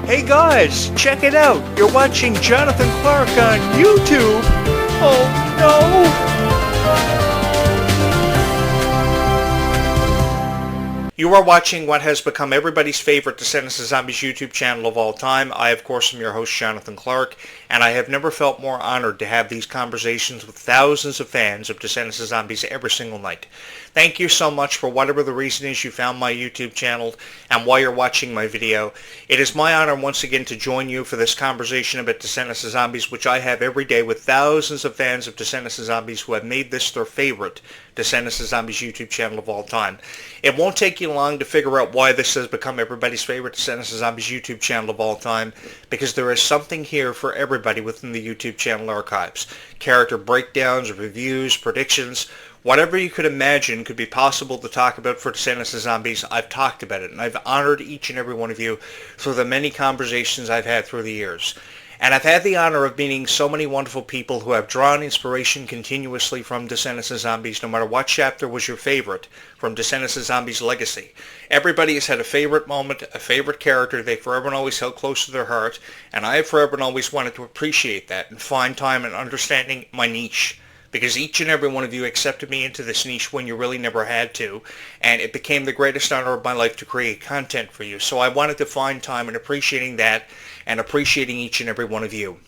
Hey guys, check it out. You're watching Jonathan Clarke on YouTube. Oh no! You are watching what has become everybody's favorite Descendants of Zombies YouTube channel of all time. I, of course, am your host, Jonathan Clarke, and I have never felt more honored to have these conversations with thousands of fans of Descendants of Zombies every single night. Thank you so much for whatever the reason is you found my YouTube channel and why you're watching my video. It is my honor once again to join you for this conversation about Descendants of Zombies, which I have every day with thousands of fans of Descendants of Zombies who have made this their favorite Descendants of Zombies YouTube channel of all time. It won't take you long to figure out why this has become everybody's favorite Descendants of Zombies YouTube channel of all time, because there is something here for everybody within the YouTube channel archives. Character breakdowns, reviews, predictions, whatever you could imagine could be possible to talk about for Descendants of Zombies, I've talked about it, and I've honored each and every one of you through the many conversations I've had through the years. And I've had the honor of meeting so many wonderful people who have drawn inspiration continuously from Descendants of Zombies, no matter what chapter was your favorite from Descendants of Zombies' legacy. Everybody has had a favorite moment, a favorite character they forever and always held close to their heart, and I have forever and always wanted to appreciate that and find time in understanding my niche. Because each and every one of you accepted me into this niche when you really never had to, and it became the greatest honor of my life to create content for you. So I wanted to find time in appreciating that and appreciating each and every one of you.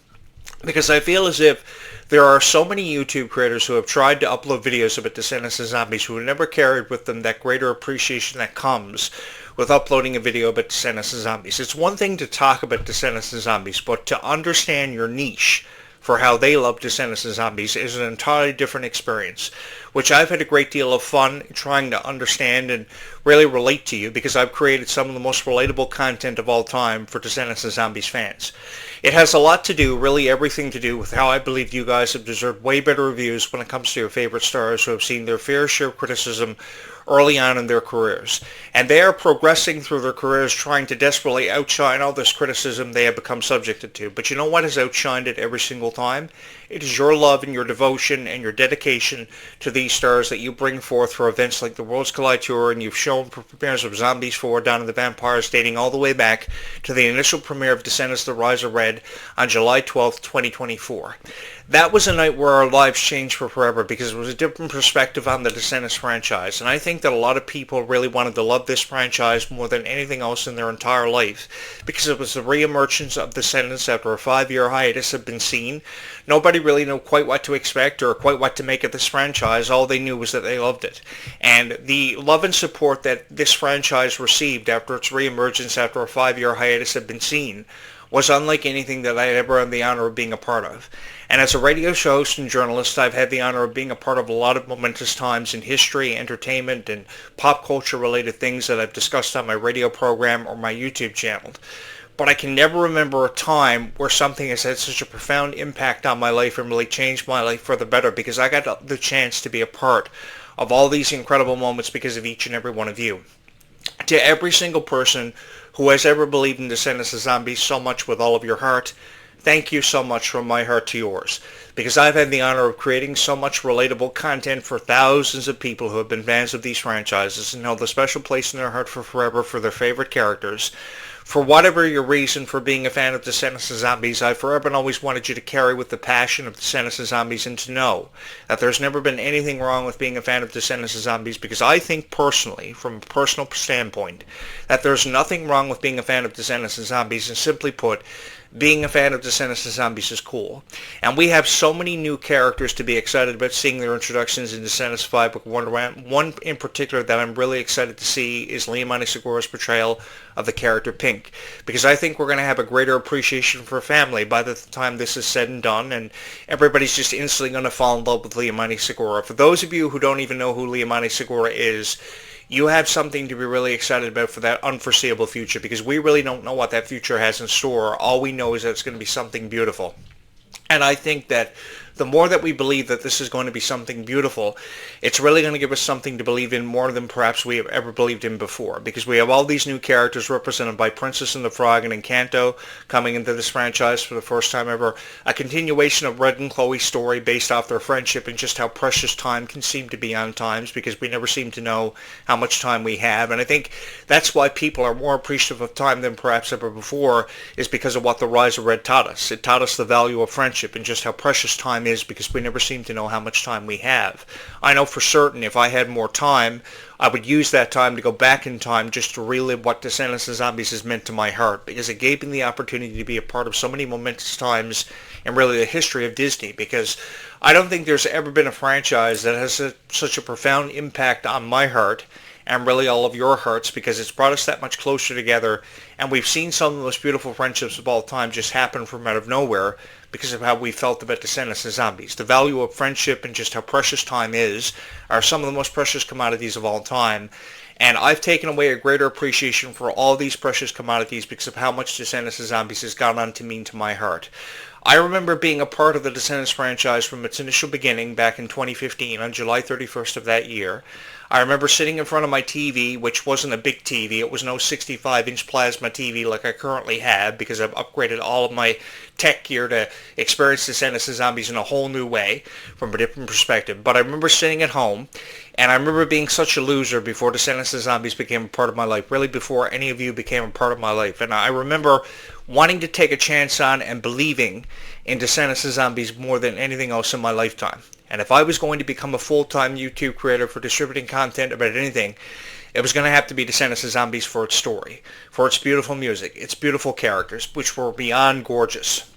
Because I feel as if there are so many YouTube creators who have tried to upload videos about Descendants of Zombies who have never carried with them that greater appreciation that comes with uploading a video about Descendants of Zombies. It's one thing to talk about Descendants of Zombies, but to understand your niche for how they love Descendants of Zombies is an entirely different experience, which I've had a great deal of fun trying to understand and really relate to you, because I've created some of the most relatable content of all time for Descendants of Zombies fans. It has a lot to do, really everything to do, with how I believe you guys have deserved way better reviews when it comes to your favorite stars who have seen their fair share of criticism early on in their careers. And they are progressing through their careers trying to desperately outshine all this criticism they have become subjected to. But you know what has outshined it every single time? It is your love and your devotion and your dedication to these stars that you bring forth for events like the Worlds Collide Tour, and you've shown for premieres of Zombies 4, Dawn of the Vampires, dating all the way back to the initial premiere of Descendants The Rise of Red on July 12th, 2024. That was a night where our lives changed for forever, because it was a different perspective on the Descendants franchise, and I think that a lot of people really wanted to love this franchise more than anything else in their entire life, because it was the re-emergence of Descendants after a 5-year hiatus had been seen. Nobody really knew quite what to expect or quite what to make of this franchise. All they knew was that they loved it. And the love and support that this franchise received after its re-emergence after a 5-year hiatus had been seen was unlike anything that I had ever had the honor of being a part of. And as a radio show host and journalist, I've had the honor of being a part of a lot of momentous times in history, entertainment, and pop culture related things that I've discussed on my radio program or my YouTube channel. But I can never remember a time where something has had such a profound impact on my life and really changed my life for the better, because I got the chance to be a part of all these incredible moments because of each and every one of you. To every single person who has ever believed in Descendants of Zombies so much with all of your heart, thank you so much from my heart to yours, because I've had the honor of creating so much relatable content for thousands of people who have been fans of these franchises and held a special place in their heart for forever for their favorite characters. For whatever your reason for being a fan of Descendants of Zombies, I forever and always wanted you to carry with the passion of Descendants of Zombies and to know that there's never been anything wrong with being a fan of Descendants of Zombies, because I think personally, from a personal standpoint, that there's nothing wrong with being a fan of Descendants of Zombies, and simply put, being a fan of Descendants of Zombies is cool. And we have so many new characters to be excited about seeing their introductions in Descendants 5 with Wonderland. One in particular that I'm really excited to see is Leomani Segura's portrayal of the character Pink, because I think we're going to have a greater appreciation for family by the time this is said and done, and everybody's just instantly going to fall in love with Leomani Segura. For those of you who don't even know who Leomani Segura is, you have something to be really excited about for that unforeseeable future, because we really don't know what that future has in store. All we know is that it's going to be something beautiful. And I think that the more that we believe that this is going to be something beautiful, it's really going to give us something to believe in more than perhaps we have ever believed in before. Because we have all these new characters represented by Princess and the Frog and Encanto coming into this franchise for the first time ever. A continuation of Red and Chloe's story based off their friendship and just how precious time can seem to be on times, because we never seem to know how much time we have. And I think that's why people are more appreciative of time than perhaps ever before, is because of what the Rise of Red taught us. It taught us the value of friendship and just how precious time is, because we never seem to know how much time we have. I know for certain if I had more time, I would use that time to go back in time just to relive what Descendants and Zombies has meant to my heart, because it gave me the opportunity to be a part of so many momentous times in really the history of Disney, because I don't think there's ever been a franchise that has such a profound impact on my heart and really all of your hearts, because it's brought us that much closer together, and we've seen some of the most beautiful friendships of all time just happen from out of nowhere because of how we felt about Descendants and Zombies. The value of friendship and just how precious time is are some of the most precious commodities of all time, and I've taken away a greater appreciation for all these precious commodities because of how much Descendants and Zombies has gone on to mean to my heart. I remember being a part of the Descendants franchise from its initial beginning back in 2015 on July 31st of that year. I remember sitting in front of my TV, which wasn't a big TV. It was no 65-inch plasma TV like I currently have, because I've upgraded all of my tech gear to experience Descendants and Zombies in a whole new way from a different perspective. But I remember sitting at home, and I remember being such a loser before Descendants and Zombies became a part of my life, really before any of you became a part of my life. And I remember wanting to take a chance on and believing in Descendants and Zombies more than anything else in my lifetime. And if I was going to become a full-time YouTube creator for distributing content about anything, it was going to have to be Descendants and Zombies for its story, for its beautiful music, its beautiful characters, which were beyond gorgeous.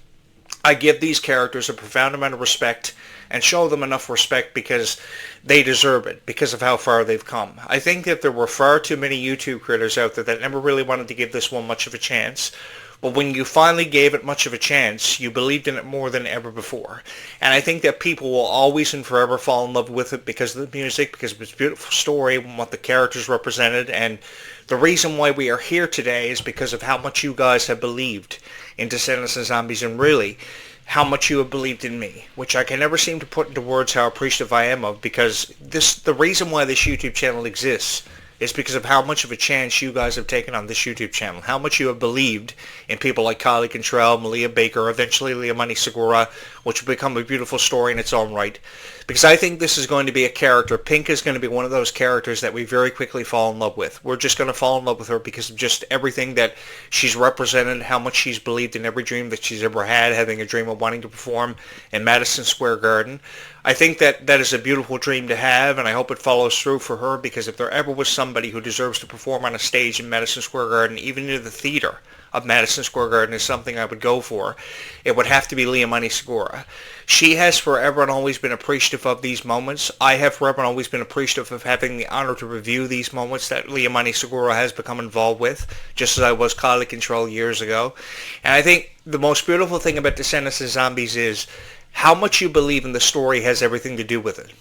I give these characters a profound amount of respect and show them enough respect because they deserve it, because of how far they've come. I think that there were far too many YouTube creators out there that never really wanted to give this one much of a chance. But when you finally gave it much of a chance, you believed in it more than ever before. And I think that people will always and forever fall in love with it because of the music, because of its beautiful story, and what the characters represented. And the reason why we are here today is because of how much you guys have believed in Descendants and Zombies, and really how much you have believed in me, which I can never seem to put into words how appreciative I am of, because the reason why this YouTube channel exists is because of how much of a chance you guys have taken on this YouTube channel, how much you have believed in people like Kylie Cantrell, Malia Baker, eventually Liamani Segura, which will become a beautiful story in its own right. Because I think this is going to be a character. Pink is going to be one of those characters that we very quickly fall in love with. We're just going to fall in love with her because of just everything that she's represented, how much she's believed in every dream that she's ever had, having a dream of wanting to perform in Madison Square Garden. I think that is a beautiful dream to have, and I hope it follows through for her, because if there ever was somebody who deserves to perform on a stage in Madison Square Garden, even in the theater of Madison Square Garden is something I would go for, it would have to be Liamani Segura. She has forever and always been appreciative of these moments. I have forever and always been appreciative of having the honor to review these moments that Liamani Segura has become involved with, just as I was Kylie Control years ago. And I think the most beautiful thing about Descendants and Zombies is how much you believe in the story has everything to do with it.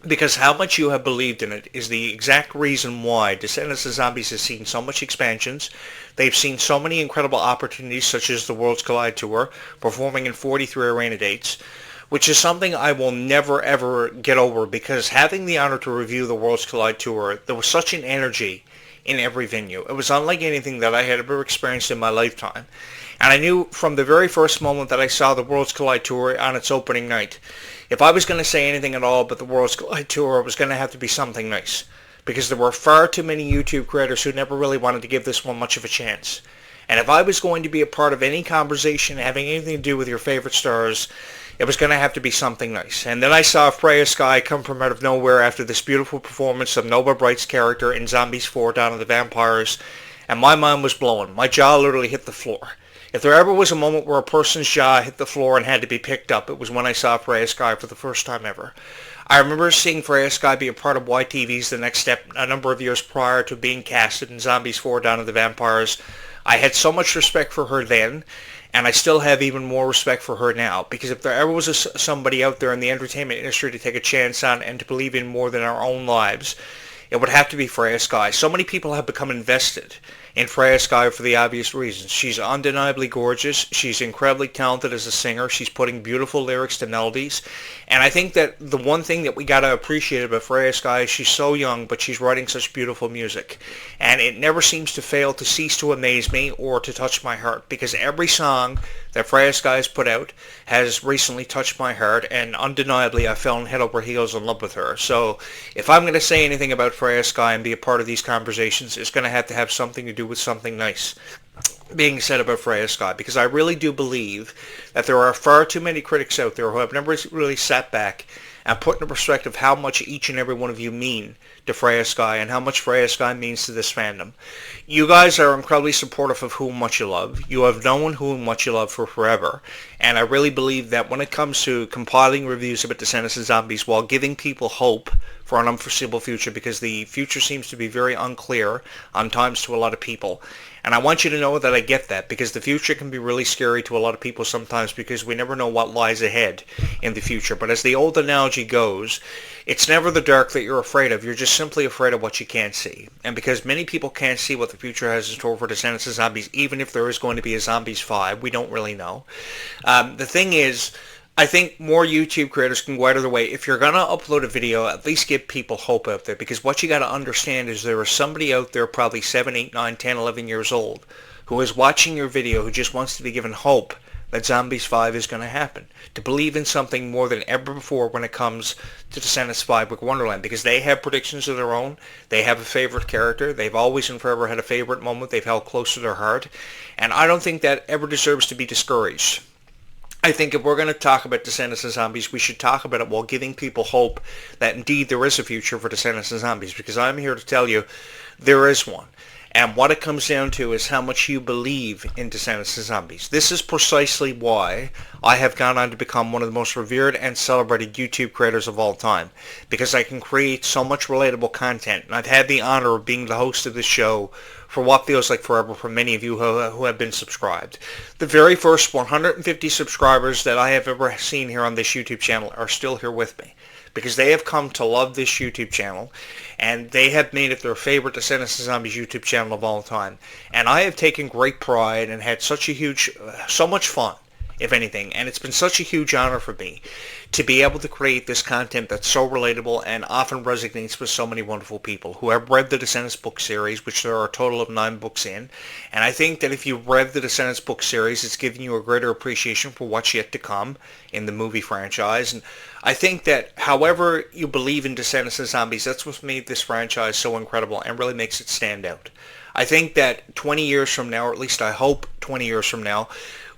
Because how much you have believed in it is the exact reason why Descendants and Zombies has seen so much expansions. They've seen so many incredible opportunities, such as the Worlds Collide Tour, performing in 43 arena dates, which is something I will never ever get over, because having the honor to review the Worlds Collide Tour, there was such an energy in every venue. It was unlike anything that I had ever experienced in my lifetime. And I knew from the very first moment that I saw the Worlds Collide Tour on its opening night, if I was going to say anything at all but the Worlds Collide Tour, it was going to have to be something nice. Because there were far too many YouTube creators who never really wanted to give this one much of a chance. And if I was going to be a part of any conversation having anything to do with your favorite stars, it was going to have to be something nice. And then I saw Freya Sky come from out of nowhere after this beautiful performance of Nova Bright's character in Zombies 4 Dawn of the Vampires, and my mind was blown. My jaw literally hit the floor. If there ever was a moment where a person's jaw hit the floor and had to be picked up, it was when I saw Freya Sky for the first time ever. I remember seeing Freya Sky be a part of YTV's The Next Step a number of years prior to being casted in Zombies 4 Dawn of the Vampires. I had so much respect for her then, and I still have even more respect for her now, because if there ever was somebody out there in the entertainment industry to take a chance on and to believe in more than our own lives, it would have to be Freya Sky. So many people have become invested in Freya Sky for the obvious reasons. She's undeniably gorgeous. She's incredibly talented as a singer. She's putting beautiful lyrics to melodies. And I think that the one thing that we got to appreciate about Freya Sky is she's so young, but she's writing such beautiful music. And it never seems to fail to cease to amaze me or to touch my heart, because every song that Freya Sky has put out has recently touched my heart, and undeniably I fell head over heels in love with her. So if I'm going to say anything about Freya Sky and be a part of these conversations, it's going to have something to do with something nice being said about Freya Sky, because I really do believe that there are far too many critics out there who have never really sat back and put into perspective how much each and every one of you mean to Freya Sky and how much Freya Sky means to this fandom. You guys are incredibly supportive of who and what you love. You have known who and what you love for forever. And I really believe that when it comes to compiling reviews about Descendants and Zombies while giving people hope for an unforeseeable future, because the future seems to be very unclear on times to a lot of people. And I want you to know that I get that, because the future can be really scary to a lot of people sometimes, because we never know what lies ahead in the future. But as the old analogy goes, it's never the dark that you're afraid of. You're just simply afraid of what you can't see. And because many people can't see what the future has in store for Descendants and Zombies, even if there is going to be a Zombies 5, we don't really know. The thing is, I think more YouTube creators can go out of their way. If you're going to upload a video, at least give people hope out there. Because what you got to understand is there is somebody out there probably 7, 8, 9, 10, 11 years old who is watching your video who just wants to be given hope that Zombies 5 is going to happen. To believe in something more than ever before when it comes to Descendants 5 with Wonderland. Because they have predictions of their own. They have a favorite character. They've always and forever had a favorite moment they've held close to their heart. And I don't think that ever deserves to be discouraged. I think if we're going to talk about Descendants and Zombies, we should talk about it while giving people hope that indeed there is a future for Descendants and Zombies, because I'm here to tell you there is one. And what it comes down to is how much you believe in Descendants and Zombies. This is precisely why I have gone on to become one of the most revered and celebrated YouTube creators of all time, because I can create so much relatable content. And I've had the honor of being the host of this show for what feels like forever for many of you who have been subscribed. The very first 150 subscribers that I have ever seen here on this YouTube channel are still here with me, because they have come to love this YouTube channel, and they have made it their favorite Descendants and Zombies YouTube channel of all time. And I have taken great pride and had so much fun, if anything, and it's been such a huge honor for me to be able to create this content that's so relatable and often resonates with so many wonderful people who have read the Descendants book series, which there are a total of 9 books in. And I think that if you've read the Descendants book series, it's given you a greater appreciation for what's yet to come in the movie franchise. And I think that however you believe in Descendants and Zombies, that's what made this franchise so incredible and really makes it stand out. I think that 20 years from now, or at least I hope 20 years from now,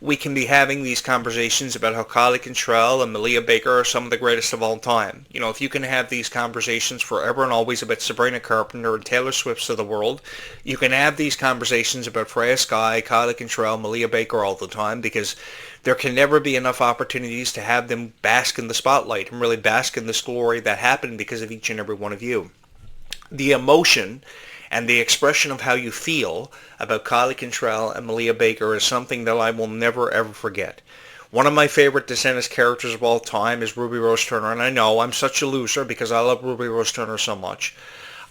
we can be having these conversations about how Clarke and and Malia Baker are some of the greatest of all time. You know, if you can have these conversations forever and always about Sabrina Carpenter and Taylor Swift's of the world, you can have these conversations about Freya Sky, Clarke and Malia Baker all the time, because there can never be enough opportunities to have them bask in the spotlight and really bask in this glory that happened because of each and every one of you. The emotion and the expression of how you feel about Clarke and Malia Baker is something that I will never ever forget. One of my favorite Descendants characters of all time is Ruby Rose Turner, and I know I'm such a loser because I love Ruby Rose Turner so much.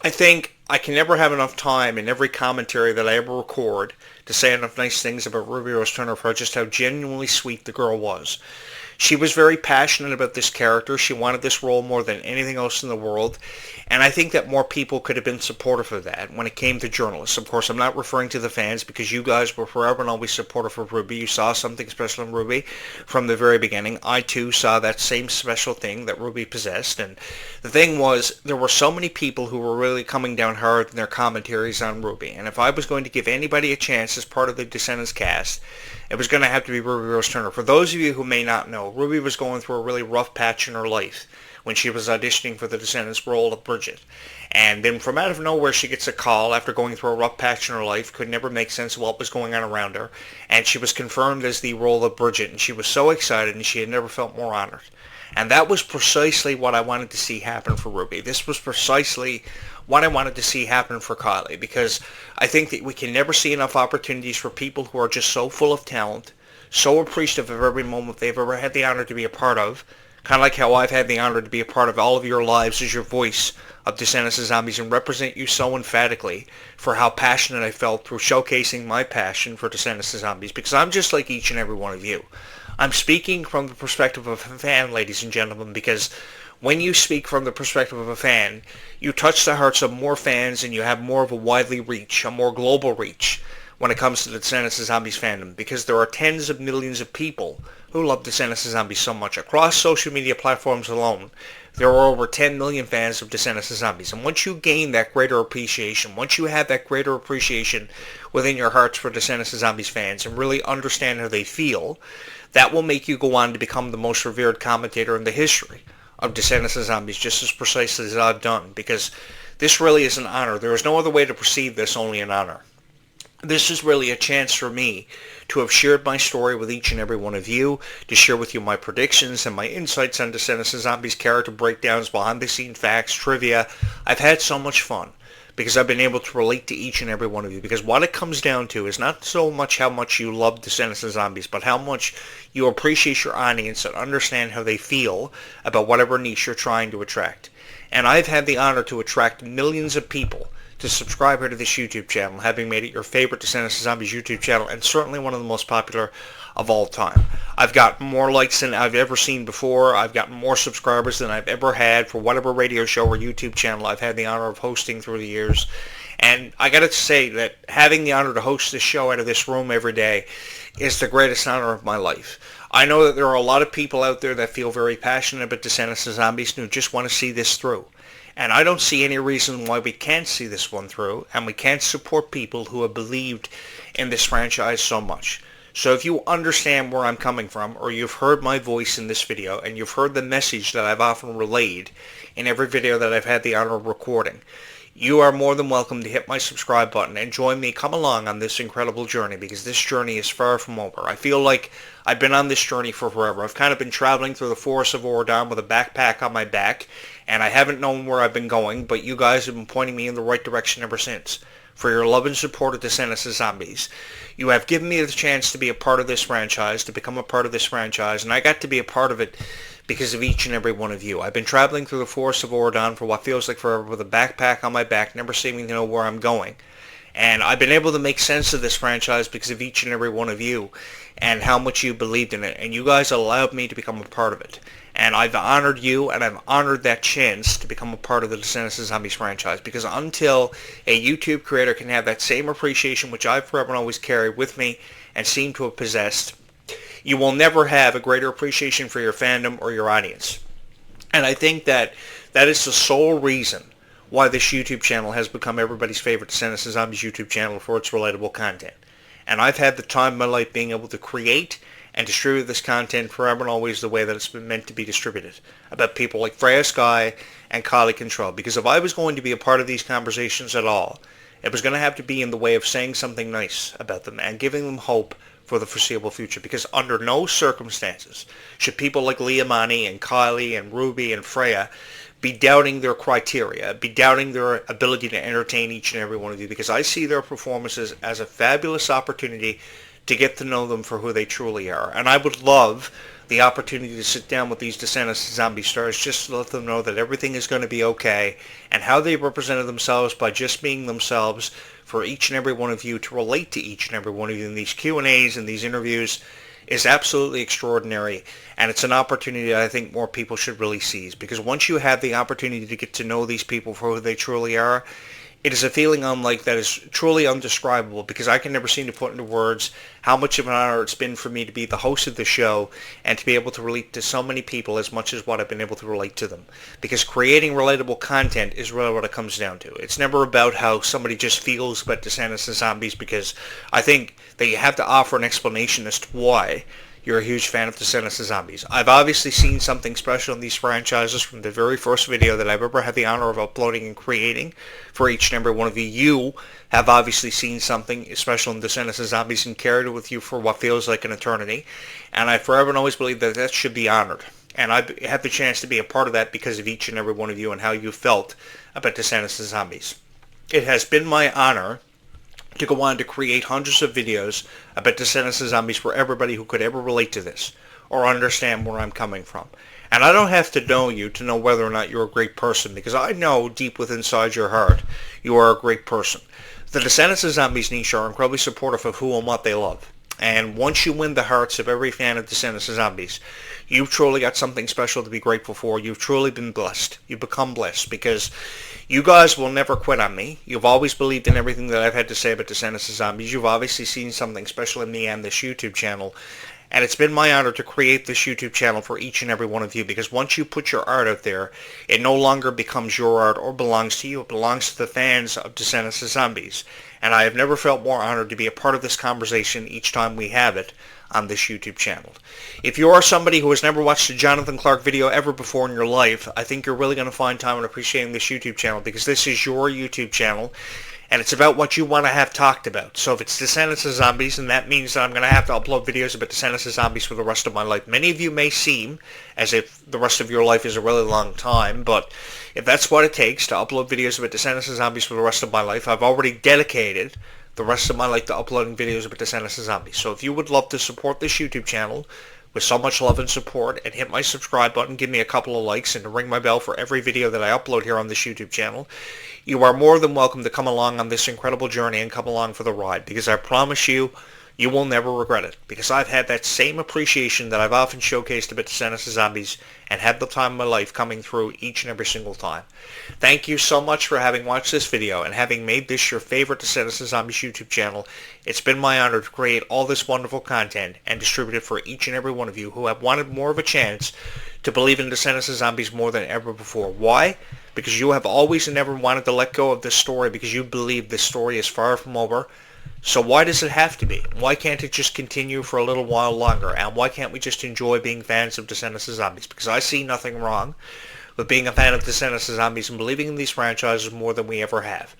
I think I can never have enough time in every commentary that I ever record to say enough nice things about Ruby Rose Turner for just how genuinely sweet the girl was. She was very passionate about this character. She wanted this role more than anything else in the world. And I think that more people could have been supportive of that when it came to journalists. Of course, I'm not referring to the fans, because you guys were forever and always supportive of Ruby. You saw something special in Ruby from the very beginning. I, too, saw that same special thing that Ruby possessed. And the thing was, there were so many people who were really coming down hard in their commentaries on Ruby. And if I was going to give anybody a chance as part of the Descendants cast, it was going to have to be Ruby Rose Turner. For those of you who may not know, Ruby was going through a really rough patch in her life when she was auditioning for the Descendants role of Bridget. And then from out of nowhere, she gets a call after going through a rough patch in her life, could never make sense of what was going on around her, and she was confirmed as the role of Bridget, and she was so excited, and she had never felt more honored. And that was precisely what I wanted to see happen for Ruby. This was precisely what I wanted to see happen for Kylie, because I think that we can never see enough opportunities for people who are just so full of talent, so appreciative of every moment they've ever had the honor to be a part of, kind of like how I've had the honor to be a part of all of your lives as your voice of Descendants of Zombies and represent you so emphatically for how passionate I felt through showcasing my passion for Descendants of Zombies, because I'm just like each and every one of you. I'm speaking from the perspective of a fan, ladies and gentlemen, because when you speak from the perspective of a fan, you touch the hearts of more fans and you have more of a widely reach, a more global reach when it comes to the Descendants of Zombies fandom, because there are tens of millions of people who love Descendants of Zombies so much. Across social media platforms alone, there are over 10 million fans of Descendants of Zombies. And once you gain that greater appreciation, once you have that greater appreciation within your hearts for Descendants of Zombies fans and really understand how they feel, that will make you go on to become the most revered commentator in the history of Descendants of Zombies, just as precisely as I've done, because this really is an honor. There is no other way to perceive this, only an honor. This is really a chance for me to have shared my story with each and every one of you, to share with you my predictions and my insights on Descendants of Zombies, character breakdowns, behind-the-scenes facts, trivia. I've had so much fun because I've been able to relate to each and every one of you, because what it comes down to is not so much how much you love Descendants of Zombies, but how much you appreciate your audience and understand how they feel about whatever niche you're trying to attract. And I've had the honor to attract millions of people to subscribe here to this YouTube channel, having made it your favorite Descendants of Zombies YouTube channel, and certainly one of the most popular of all time. I've got more likes than I've ever seen before. I've got more subscribers than I've ever had for whatever radio show or YouTube channel I've had the honor of hosting through the years. And I got to say that having the honor to host this show out of this room every day is the greatest honor of my life. I know that there are a lot of people out there that feel very passionate about Descendants of Zombies and who just want to see this through. And I don't see any reason why we can't see this one through, and we can't support people who have believed in this franchise so much. So if you understand where I'm coming from, or you've heard my voice in this video, and you've heard the message that I've often relayed in every video that I've had the honor of recording, you are more than welcome to hit my subscribe button and join me, come along on this incredible journey, because this journey is far from over. I feel like I've been on this journey for forever. I've kind of been traveling through the forests of Oregon with a backpack on my back, and I haven't known where I've been going, but you guys have been pointing me in the right direction ever since. For your love and support of Descendants of Zombies. You have given me the chance to be a part of this franchise, to become a part of this franchise, and I got to be a part of it because of each and every one of you. I've been traveling through the forests of Oregon for what feels like forever with a backpack on my back, never seeming to know where I'm going. And I've been able to make sense of this franchise because of each and every one of you and how much you believed in it. And you guys allowed me to become a part of it. And I've honored you, and I've honored that chance to become a part of the Descendants of Zombies franchise. Because until a YouTube creator can have that same appreciation, which I've forever and always carried with me and seem to have possessed, you will never have a greater appreciation for your fandom or your audience. And I think that that is the sole reason why this YouTube channel has become everybody's favorite Descendants of Zombies YouTube channel for its relatable content. And I've had the time of my life being able to create and distribute this content forever and always the way that it's been meant to be distributed, about people like Freya Sky and Kylie Control. Because if I was going to be a part of these conversations at all, it was going to have to be in the way of saying something nice about them and giving them hope for the foreseeable future. Because under no circumstances should people like Liamani and Kylie and Ruby and Freya be doubting their criteria, be doubting their ability to entertain each and every one of you, because I see their performances as a fabulous opportunity to get to know them for who they truly are. And I would love the opportunity to sit down with these Descendants of Zombie stars just to let them know that everything is going to be okay, and how they represented themselves by just being themselves for each and every one of you, to relate to each and every one of you in these Q&As and these interviews is absolutely extraordinary. And it's an opportunity that I think more people should really seize, because once you have the opportunity to get to know these people for who they truly are, it is a feeling unlike that is truly undescribable, because I can never seem to put into words how much of an honor it's been for me to be the host of the show and to be able to relate to so many people as much as what I've been able to relate to them. Because creating relatable content is really what it comes down to. It's never about how somebody just feels about Descendants of Zombies, because I think that you have to offer an explanation as to why you're a huge fan of Descendants of Zombies. I've obviously seen something special in these franchises from the very first video that I've ever had the honor of uploading and creating for each and every one of you. You have obviously seen something special in Descendants of Zombies and carried it with you for what feels like an eternity. And I forever and always believe that that should be honored. And I've had the chance to be a part of that because of each and every one of you and how you felt about Descendants of Zombies. It has been my honor to go on to create hundreds of videos about Descendants of Zombies for everybody who could ever relate to this or understand where I'm coming from. And I don't have to know you to know whether or not you're a great person, because I know deep within inside your heart you are a great person. The Descendants of Zombies niche are incredibly supportive of who and what they love. And once you win the hearts of every fan of Descendants of Zombies, you've truly got something special to be grateful for. You've truly been blessed. You've become blessed because you guys will never quit on me. You've always believed in everything that I've had to say about Descendants of Zombies. You've obviously seen something special in me and this YouTube channel. And it's been my honor to create this YouTube channel for each and every one of you, because once you put your art out there, it no longer becomes your art or belongs to you. It belongs to the fans of Descendants of Zombies. And I have never felt more honored to be a part of this conversation each time we have it on this YouTube channel. If you are somebody who has never watched a Jonathan Clarke video ever before in your life, I think you're really going to find time in appreciating this YouTube channel, because this is your YouTube channel. And it's about what you want to have talked about. So if it's Descendants of Zombies, then that means that I'm going to have to upload videos about Descendants of Zombies for the rest of my life. Many of you may seem as if the rest of your life is a really long time, but if that's what it takes to upload videos about Descendants of Zombies for the rest of my life, I've already dedicated the rest of my life to uploading videos about Descendants of Zombies. So if you would love to support this YouTube channel with so much love and support, and hit my subscribe button, give me a couple of likes, and to ring my bell for every video that I upload here on this YouTube channel, you are more than welcome to come along on this incredible journey and come along for the ride, because I promise you, you will never regret it, because I've had that same appreciation that I've often showcased about Descendants of Zombies and had the time of my life coming through each and every single time. Thank you so much for having watched this video and having made this your favorite Descendants of Zombies YouTube channel. It's been my honor to create all this wonderful content and distribute it for each and every one of you who have wanted more of a chance to believe in Descendants of Zombies more than ever before. Why? Because you have always and never wanted to let go of this story, because you believe this story is far from over. So why does it have to be? Why can't it just continue for a little while longer? And why can't we just enjoy being fans of Descendants of Zombies? Because I see nothing wrong with being a fan of Descendants of Zombies and believing in these franchises more than we ever have.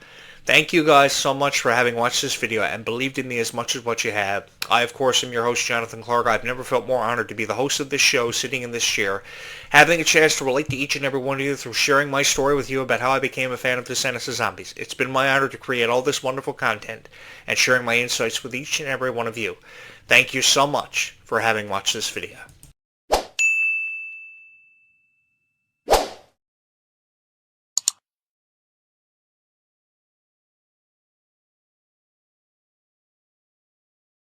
Thank you guys so much for having watched this video and believed in me as much as what you have. I, of course, am your host, Jonathan Clarke. I've never felt more honored to be the host of this show, sitting in this chair, having a chance to relate to each and every one of you through sharing my story with you about how I became a fan of Descendants of Zombies. It's been my honor to create all this wonderful content and sharing my insights with each and every one of you. Thank you so much for having watched this video.